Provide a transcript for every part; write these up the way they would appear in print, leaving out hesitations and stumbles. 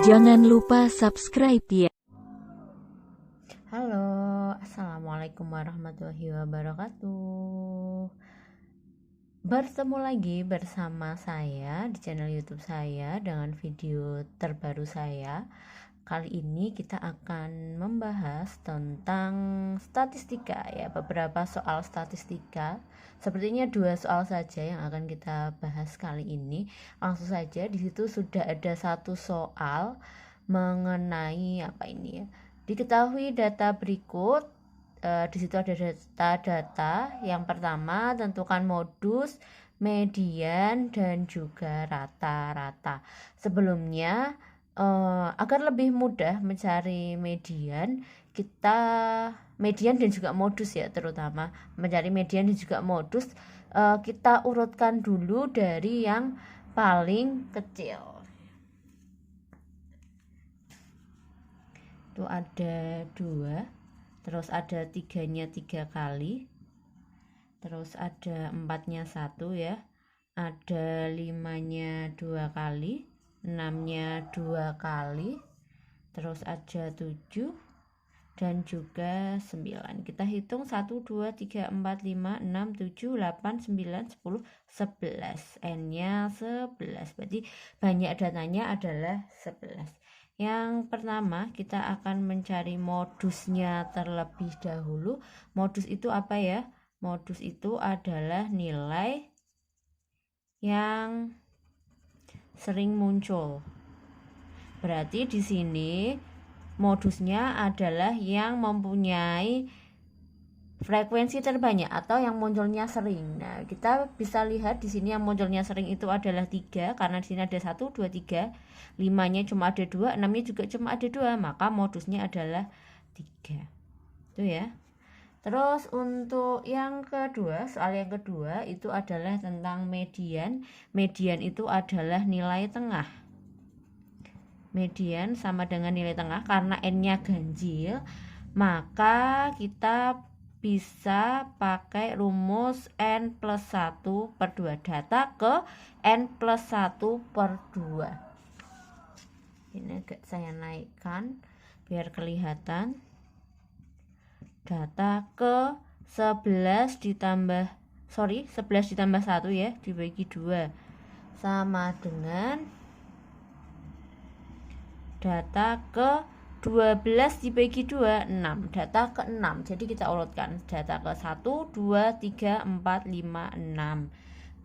Jangan lupa subscribe ya. Halo, assalamualaikum warahmatullahi wabarakatuh. Bertemu lagi bersama saya di channel YouTube saya dengan video terbaru saya. Kali ini kita akan membahas tentang statistika ya, beberapa soal statistika. Sepertinya 2 soal saja yang akan kita bahas kali ini. Langsung saja, di situ sudah ada 1 soal mengenai apa ini ya. Diketahui data berikut. Di situ ada data-data. Yang pertama, tentukan modus, median, dan juga rata-rata. Sebelumnya, agar lebih mudah mencari median dan juga modus ya, terutama mencari median dan juga modus, kita urutkan dulu dari yang paling kecil. Itu ada 2, terus ada 3-nya 3 kali, terus ada 4-nya 1 ya, ada 5-nya 2 kali, 6-nya 2 kali, terus ada 7 dan juga 9. Kita hitung 1, 2, 3, 4, 5, 6, 7, 8, 9, 10, 11. N-nya 11, berarti banyak datanya adalah 11. Yang pertama, kita akan mencari modusnya terlebih dahulu. Modus itu apa ya? Modus itu adalah nilai yang sering muncul. Berarti di sini modusnya adalah yang mempunyai frekuensi terbanyak atau yang munculnya sering. Nah, kita bisa lihat di sini yang munculnya sering itu adalah 3, karena di sini ada 1, 2, 3. 5-nya cuma ada 2, 6-nya juga cuma ada 2, maka modusnya adalah 3. Itu ya. Terus untuk yang kedua, soal yang kedua itu adalah tentang median. Median itu adalah nilai tengah. Median sama dengan nilai tengah, karena N-nya ganjil, maka kita bisa pakai rumus N plus 1 per 2, data ke N plus 1 per 2. Ini agak saya naikkan biar kelihatan. Data ke 11 ditambah 1 ya, dibagi 2 sama dengan data ke 12 dibagi 2, 6. Data ke 6. Jadi kita urutkan data ke 1, 2, 3, 4, 5, 6.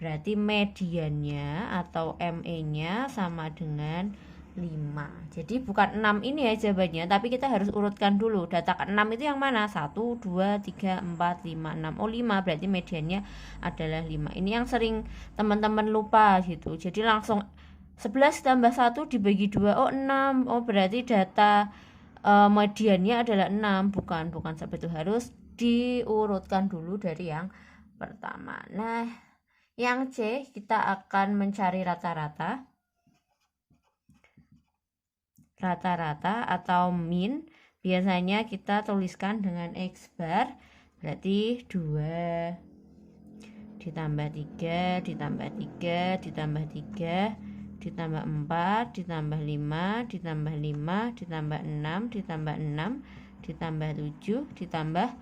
Berarti mediannya atau ME-nya sama dengan 5. Jadi bukan 6 ini ya jawabannya, tapi kita harus urutkan dulu. Data ke 6 itu yang mana? 1, 2, 3, 4, 5, 6. Oh, 5, berarti mediannya adalah 5. Ini yang sering teman-teman lupa gitu. Jadi langsung 11 tambah 1 dibagi 2, oh 6. Oh, berarti data mediannya adalah 6. Bukan seperti itu, harus diurutkan dulu dari yang pertama. Nah, yang C, kita akan mencari rata-rata. Rata-rata atau min biasanya kita tuliskan dengan X bar, berarti 2 ditambah 3 ditambah 3 ditambah 3 ditambah 4 ditambah 5 ditambah 5 ditambah 6 ditambah 6 ditambah 7 ditambah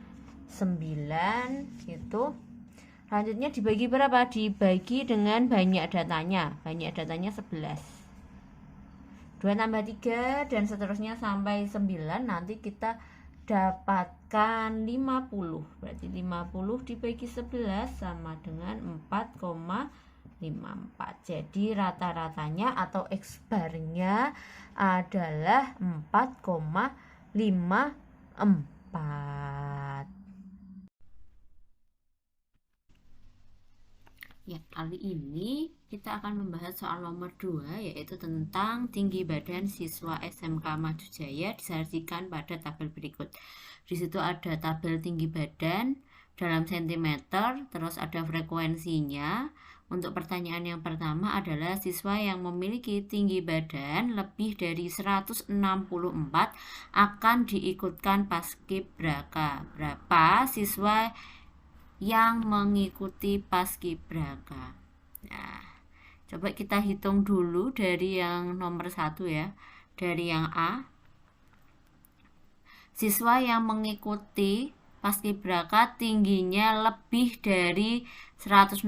9 gitu. Selanjutnya dibagi berapa? Dibagi dengan banyak datanya. Banyak datanya 11. 2 tambah 3 dan seterusnya sampai 9, nanti kita dapatkan 50. Berarti 50 dibagi 11 sama dengan 4,54. Jadi rata-ratanya atau X barnya adalah 4,54. Ya, kali ini kita akan membahas soal nomor 2, yaitu tentang tinggi badan siswa SMK Madu Jaya disajikan pada tabel berikut. Di situ ada tabel tinggi badan dalam sentimeter, terus ada frekuensinya. Untuk pertanyaan yang pertama adalah siswa yang memiliki tinggi badan lebih dari 164 akan diikutkan paskibraka. Berapa siswa yang mengikuti paskibraka? Nah, coba kita hitung dulu dari yang nomor 1 ya. dari yang A. Siswa yang mengikuti paskibraka tingginya lebih dari 164.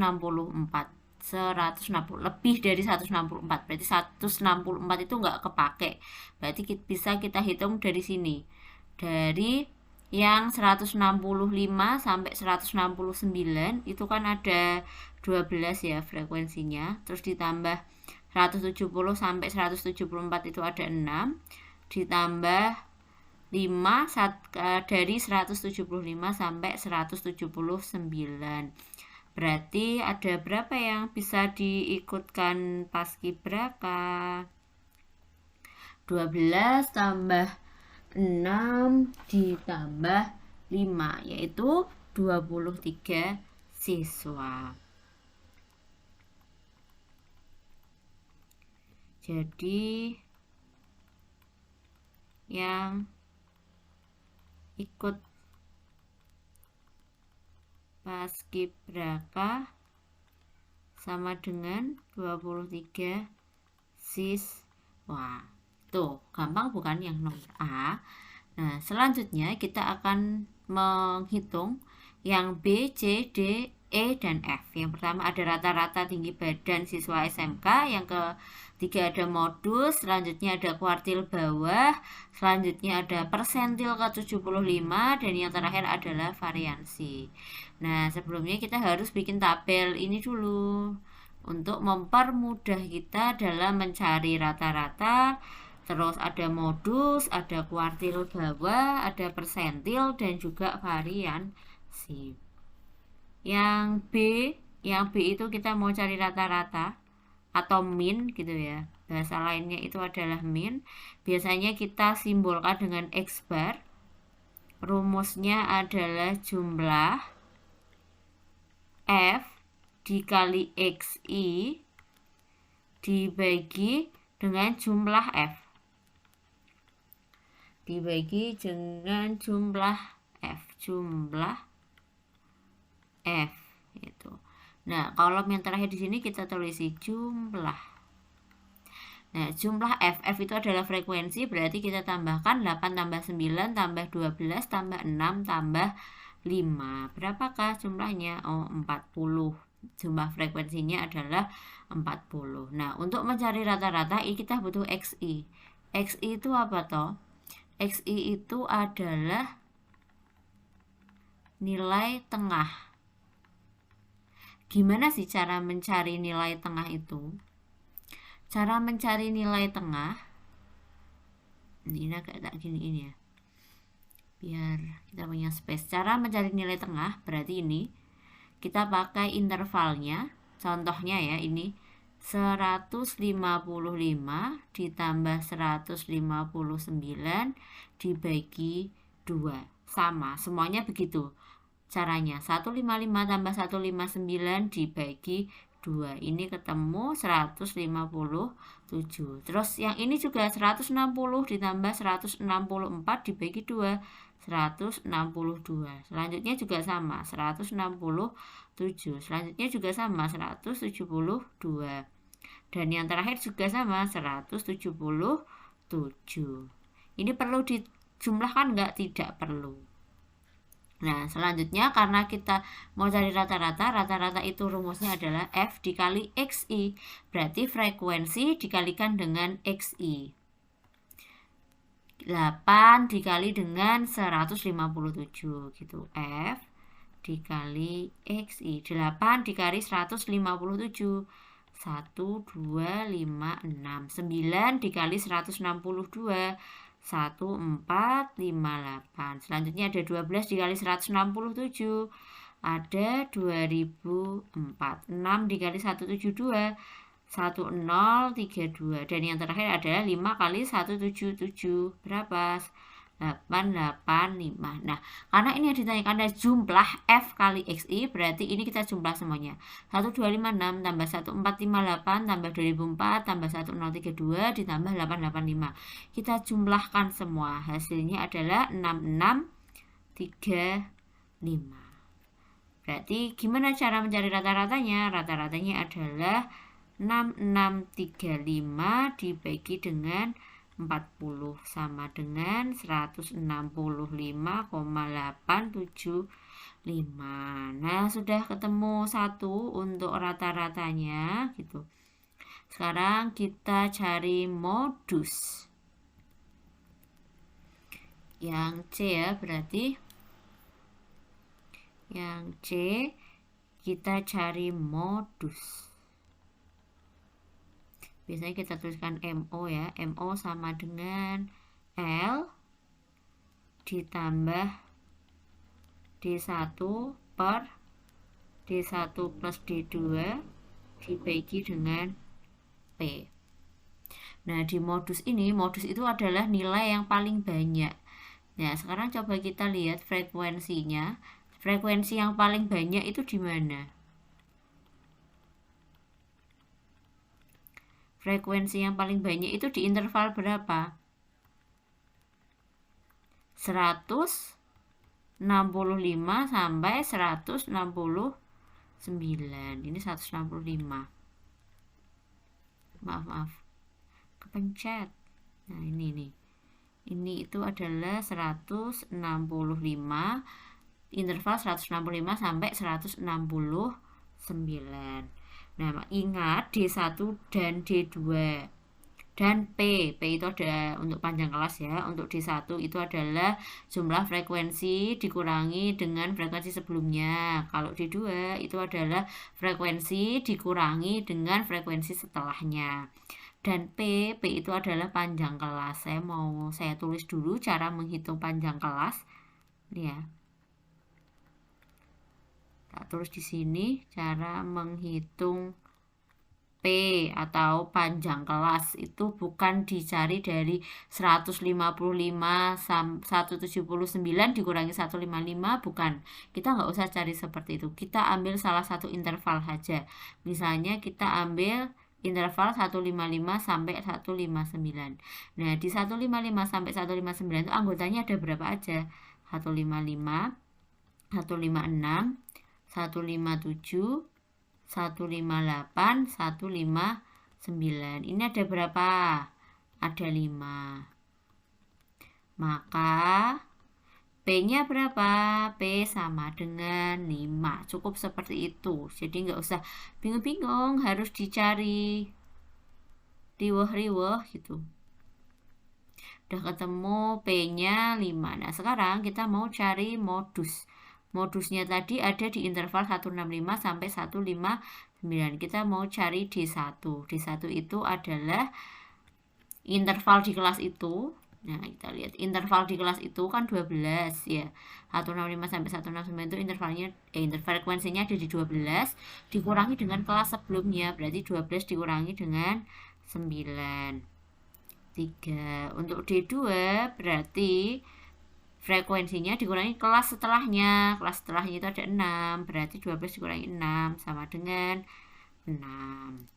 Lebih dari 164. Berarti 164 itu enggak kepake. Berarti bisa kita hitung dari sini. Dari yang 165 sampai 169 itu kan ada 12 ya frekuensinya. Terus ditambah 170 sampai 174 itu ada 6. Ditambah 5 dari 175 sampai 179. Berarti ada berapa yang bisa diikutkan paskibraka? 12 tambah 6 ditambah 5, yaitu 23 siswa. Jadi yang ikut paskibraka sama dengan 23 siswa. Tuh, gampang bukan yang nomor A? Nah, selanjutnya kita akan menghitung yang B, C, D, E, dan F. Yang pertama ada rata-rata tinggi badan siswa SMK, yang ketiga ada modus, selanjutnya ada kuartil bawah, selanjutnya ada persentil ke-75, dan yang terakhir adalah variansi. Nah, sebelumnya kita harus bikin tabel ini dulu untuk mempermudah kita dalam mencari rata-rata. Terus ada modus, ada kuartil bawah, ada persentil, dan juga variansi. Yang B itu kita mau cari rata-rata atau min gitu ya. Bahasa lainnya itu adalah min. Biasanya kita simbolkan dengan X bar. Rumusnya adalah jumlah F dikali XI dibagi dengan jumlah F. Dibagi dengan jumlah F. Jumlah F itu. Nah, kolom yang terakhir di sini kita tulis jumlah. Nah, jumlah F itu adalah frekuensi, berarti kita tambahkan 8 tambah 9 tambah 12 tambah 6 tambah 5. Berapakah jumlahnya? Oh, 40. Jumlah frekuensinya adalah 40. Nah, untuk mencari rata-rata ini kita butuh XI. XI itu apa toh? XI itu adalah nilai tengah. Gimana sih cara mencari nilai tengah itu? Cara mencari nilai tengah, ini agak tak gini ini ya, biar kita punya space. Cara mencari nilai tengah berarti ini kita pakai intervalnya. Contohnya ya, ini 155 ditambah 159 dibagi 2. Sama, semuanya begitu caranya. 155 tambah 159 dibagi 2. Ini ketemu 157. Terus yang ini juga 160 ditambah 164 dibagi 2. 162. Selanjutnya juga sama, 167. Selanjutnya juga sama, 172. Dan yang terakhir juga sama, 177. Ini perlu dijumlahkan enggak? Tidak perlu. Nah, selanjutnya karena kita mau cari rata-rata, rata-rata itu rumusnya adalah F dikali XI. Berarti frekuensi dikalikan dengan XI. 8 dikali dengan 157 gitu. F dikali XI. 8 dikali 157. 1, 2, 5, 6. 9 dikali 162. 1, 4, 5, 8. Selanjutnya ada 12 dikali 167. Ada 2004. 6 dikali 172. 1032. Dan yang terakhir adalah 5 kali 177. Berapa? 885. Nah, karena ini yang ditanyakan ada jumlah F kali XI, berarti ini kita jumlah semuanya. 1256 tambah 1458 tambah 2004 tambah 1032 ditambah 885. Kita jumlahkan semua. Hasilnya adalah 6635. Berarti gimana cara mencari rata-ratanya? Rata-ratanya adalah 6635 dibagi dengan 40 sama dengan 165,875. Nah, sudah ketemu satu untuk rata-ratanya gitu. Sekarang kita cari modus. Yang C ya, berarti yang C kita cari modus. Biasanya kita tuliskan MO ya. MO sama dengan L ditambah D1 per D1 plus D2 dibagi dengan P. Nah, di modus ini, modus itu adalah nilai yang paling banyak. Nah, sekarang coba kita lihat frekuensinya. Frekuensi yang paling banyak itu di mana? Frekuensi yang paling banyak itu di interval berapa? 165 sampai 169. Ini 165. Maaf. Kepencet. Nah, ini nih. Ini itu adalah 165, interval 165 sampai 169. Nah, ingat D1 dan D2 dan P itu ada untuk panjang kelas ya. Untuk D1 itu adalah jumlah frekuensi dikurangi dengan frekuensi sebelumnya. Kalau D2 itu adalah frekuensi dikurangi dengan frekuensi setelahnya. Dan P itu adalah panjang kelas. Saya tulis dulu cara menghitung panjang kelas. Ini ya. Tak tulis di sini cara menghitung P atau panjang kelas itu bukan dicari dari 155 179 dikurangi 155, bukan. Kita nggak usah cari seperti itu. Kita ambil salah satu interval saja. Misalnya kita ambil interval 155 sampai 159. Nah, di 155 sampai 159 itu anggotanya ada berapa aja? 155, 156, 157, 158, 159. Ini ada berapa? Ada 5. Maka P-nya berapa? P sama dengan 5. Cukup seperti itu. Jadi nggak usah bingung-bingung, harus dicari riweh-riweh gitu. Udah ketemu P-nya 5. Nah, sekarang kita mau cari modus. Modusnya tadi ada di interval 165 sampai 159. Kita mau cari D1. D1 itu adalah interval di kelas itu. Nah, kita lihat interval di kelas itu kan 12 ya. 165 sampai 169 itu frekuensinya ada di 12 dikurangi dengan kelas sebelumnya. Berarti 12 dikurangi dengan 9. 3. Untuk D2 berarti frekuensinya dikurangi kelas setelahnya. Kelas setelahnya itu ada 6. Berarti 12 dikurangi 6 sama dengan 6.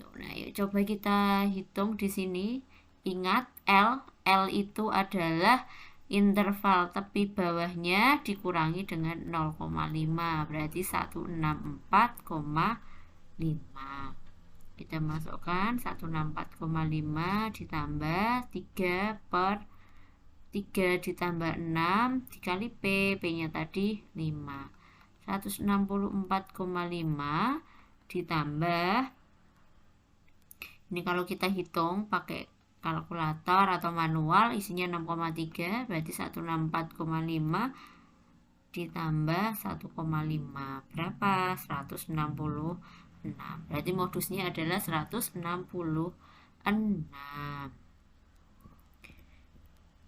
Tuh, nah, yuk coba kita hitung di sini. Ingat L itu adalah interval tepi bawahnya dikurangi dengan 0,5. Berarti 164,5. Kita masukkan 164,5 ditambah 3 per 3 ditambah 6 dikali P-nya tadi 5. 164,5 ditambah, ini kalau kita hitung pakai kalkulator atau manual isinya 6,3, berarti 164,5 ditambah 1,5 berapa? 166. Berarti modusnya adalah 166.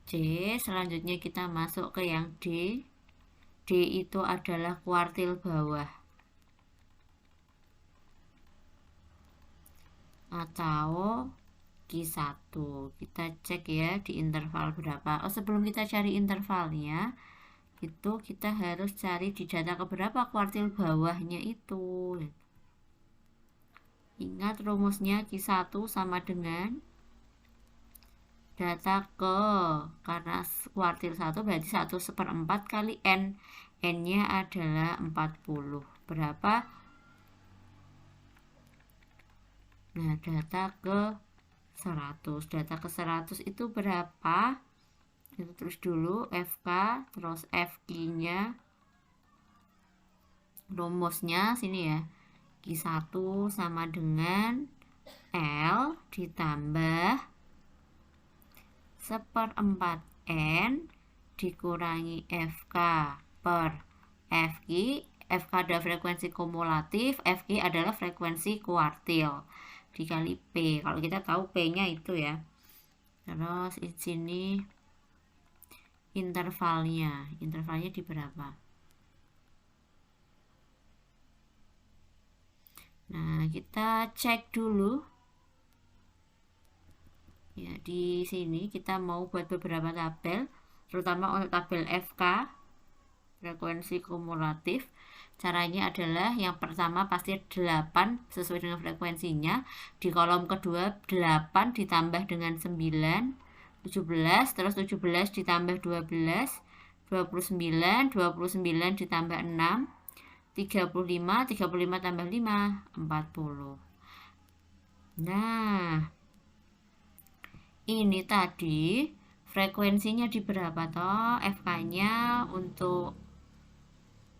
C, selanjutnya kita masuk ke yang D. D itu adalah kuartil bawah atau Q1. Kita cek ya di interval berapa. Sebelum kita cari intervalnya, itu kita harus cari di data keberapa kuartil bawahnya itu. Ingat rumusnya Q1 sama dengan data ke, karena kuartil 1 berarti 1/4 kali N. N-nya adalah 40. Berapa? Nah, data ke 100. Data ke 100 itu berapa? Itu terus dulu FK, terus FQ-nya, rumusnya sini ya. Q1 sama dengan L ditambah 1/4 N dikurangi FK per FQ. FK adalah frekuensi kumulatif, FQ adalah frekuensi kuartil, dikali P. Kalau kita tahu P-nya itu ya. Terus di sini intervalnya di berapa? Nah, kita cek dulu. Ya, di sini kita mau buat beberapa tabel, terutama untuk tabel FK, frekuensi kumulatif. Caranya adalah yang pertama pasti 8 sesuai dengan frekuensinya. Di kolom kedua 8 ditambah dengan 9, 17, terus 17 ditambah 12, 29, 29 ditambah 6, 35, 35 tambah 5, 40. Nah, ini tadi frekuensinya di berapa toh? FK-nya untuk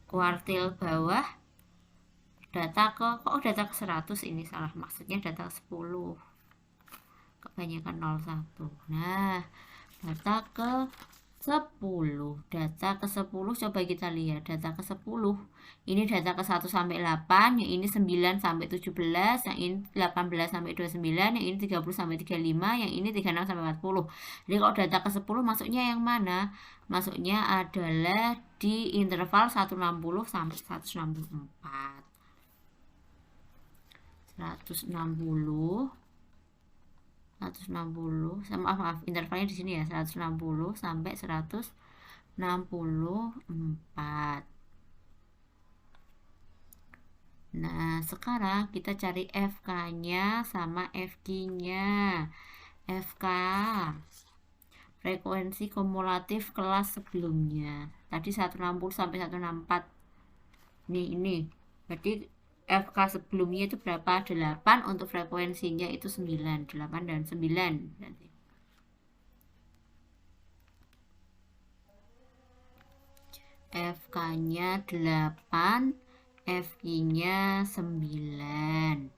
kuartil bawah data ke, kok data ke 100 ini salah, maksudnya data ke 10, kebanyakan 01. Nah, data ke 10, data ke 10 coba kita lihat. Data ke 10 ini data ke 1 sampai 8, yang ini 9 sampai 17, yang ini 18 sampai 29, yang ini 30 sampai 35, yang ini 36 sampai 40. Jadi kalau data ke 10 masuknya yang mana? Masuknya adalah di interval 160 sampai 164. 160 maaf, intervalnya di sini ya, 160 sampai 164. Nah, sekarang kita cari FK-nya sama FQ-nya. FK frekuensi kumulatif kelas sebelumnya. Tadi 160 sampai 164. Ini. Berarti FK sebelumnya itu berapa? 8, untuk frekuensinya itu 9. 8 dan 9 berarti. FK-nya 8, FQ-nya 9.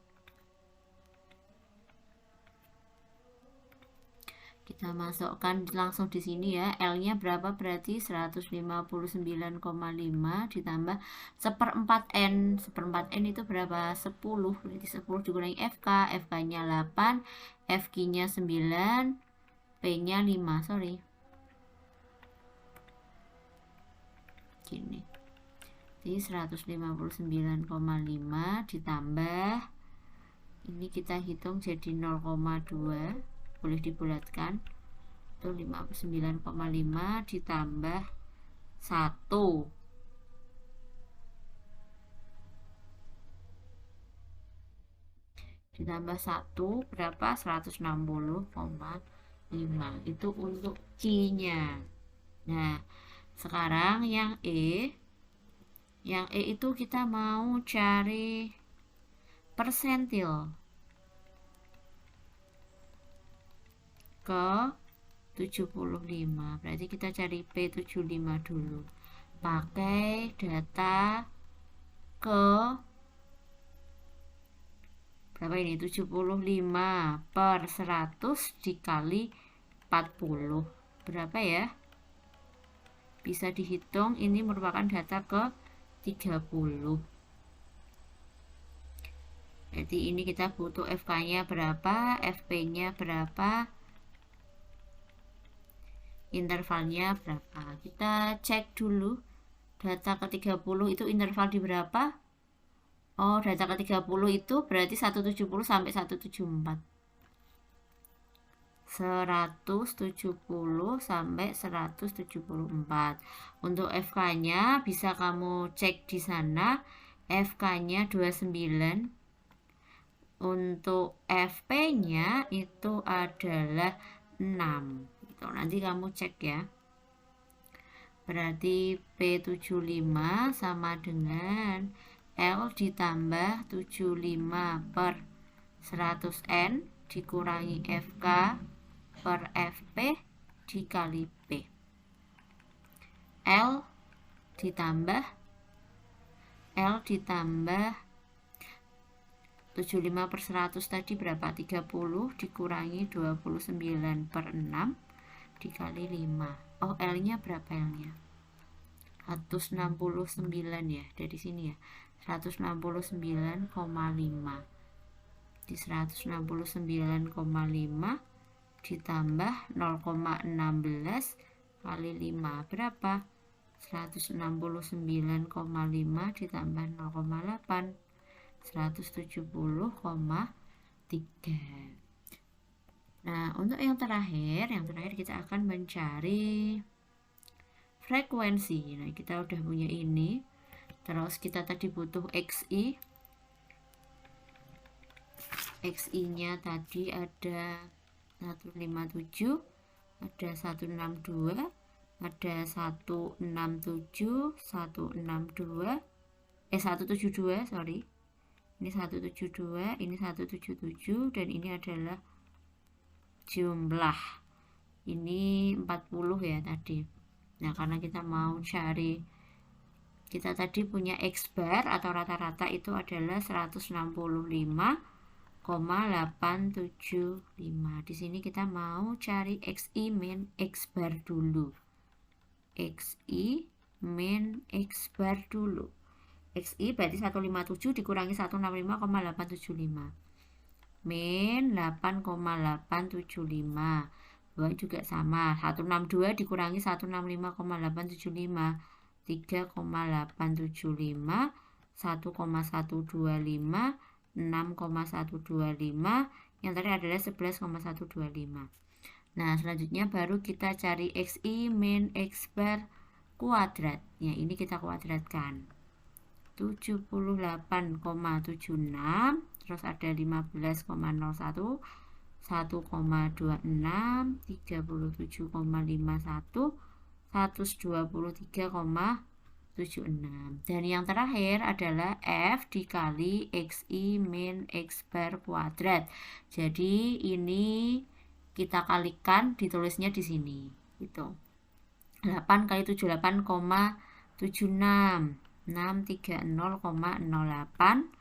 Kita masukkan langsung di sini ya. L-nya berapa? Berarti 159,5 ditambah 1/4 N. 1/4 N itu berapa? 10. Berarti 10 dikurangi FK. FK-nya 8, FQ-nya 9, P-nya 5. Sorry. Gini. Jadi 159,5 ditambah, ini kita hitung jadi 0,2, boleh dibulatkan, itu 59,5 ditambah 1, ditambah 1 berapa? 160,5. Itu untuk Q-nya. Nah, sekarang yang E itu kita mau cari persentil ke 75. Berarti kita cari P75 dulu. Pakai data ke berapa ini? 75 per 100 dikali 40. Berapa ya? Bisa dihitung, ini merupakan data ke 30. Jadi ini kita butuh FK-nya berapa, FP-nya berapa, intervalnya berapa. Kita cek dulu data ke 30 itu interval di berapa. Oh, data ke 30 itu berarti 170 sampai 174. 170 sampai 174. Untuk FK-nya bisa kamu cek di sana. FK-nya 29. Untuk FP-nya itu adalah 6. Itu nanti kamu cek ya. Berarti P75 sama dengan L ditambah 75 per 100N dikurangi FK per FP dikali P. L ditambah 75 per 100 tadi berapa? 30 dikurangi 29 per 6 dikali 5. Oh, L nya berapa L nya? 169 ya, dari sini ya, 169,5. Di 169,5 ditambah 0,16 kali 5 berapa? 169,5 ditambah 0,8, 170,3. Nah, untuk yang terakhir kita akan mencari frekuensi. Nah, kita udah punya ini. Terus kita tadi butuh XI. XI-nya tadi ada 157, ada 162, ada 167, 172, sorry. Ini 172, ini 177, dan ini adalah jumlah. Ini 40 ya tadi. Nah, karena kita mau cari, kita tadi punya X bar atau rata-rata itu adalah 165,875. Di sini kita mau cari XI min X bar dulu. XI min X bar dulu. XI berarti 157 dikurangi 165,875 min 8,875. Buat juga sama, 162 dikurangi 165,875 3,875, 1,125, 6,125, yang tadi adalah 11,125. Nah, selanjutnya baru kita cari XI min X bar kuadrat. Ya, ini kita kuadratkan. 78,76, terus ada 15,01, 1,26, 37,51, 123,76. Dan yang terakhir adalah F dikali XI min X bar kuadrat. Jadi ini kita kalikan, ditulisnya di sini. Itu 8 kali 78,76, 630,08,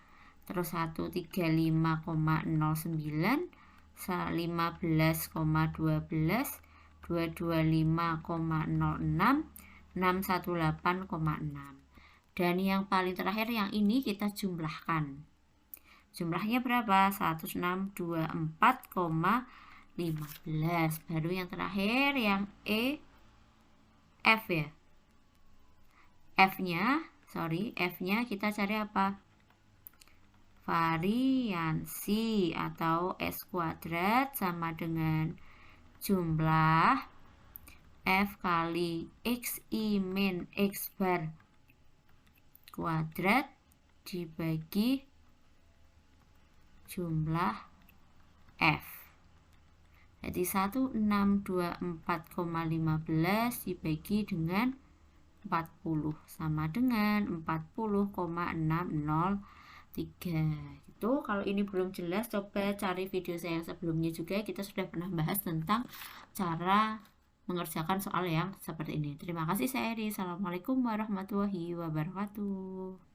terus 135,09, 15,12, 225,06, 618,6. Dan yang paling terakhir yang ini kita jumlahkan. Jumlahnya berapa? 10624,15. Baru yang terakhir yang F ya. F-nya kita cari apa? Variansi atau S kuadrat sama dengan jumlah F kali XI min X bar kuadrat dibagi jumlah F. Jadi 10624,15 dibagi dengan 40 sama dengan 40,603. Itu kalau ini belum jelas, coba cari video saya yang sebelumnya juga, kita sudah pernah bahas tentang cara mengerjakan soal yang seperti ini. Terima kasih, saya Edi. Assalamualaikum warahmatullahi wabarakatuh.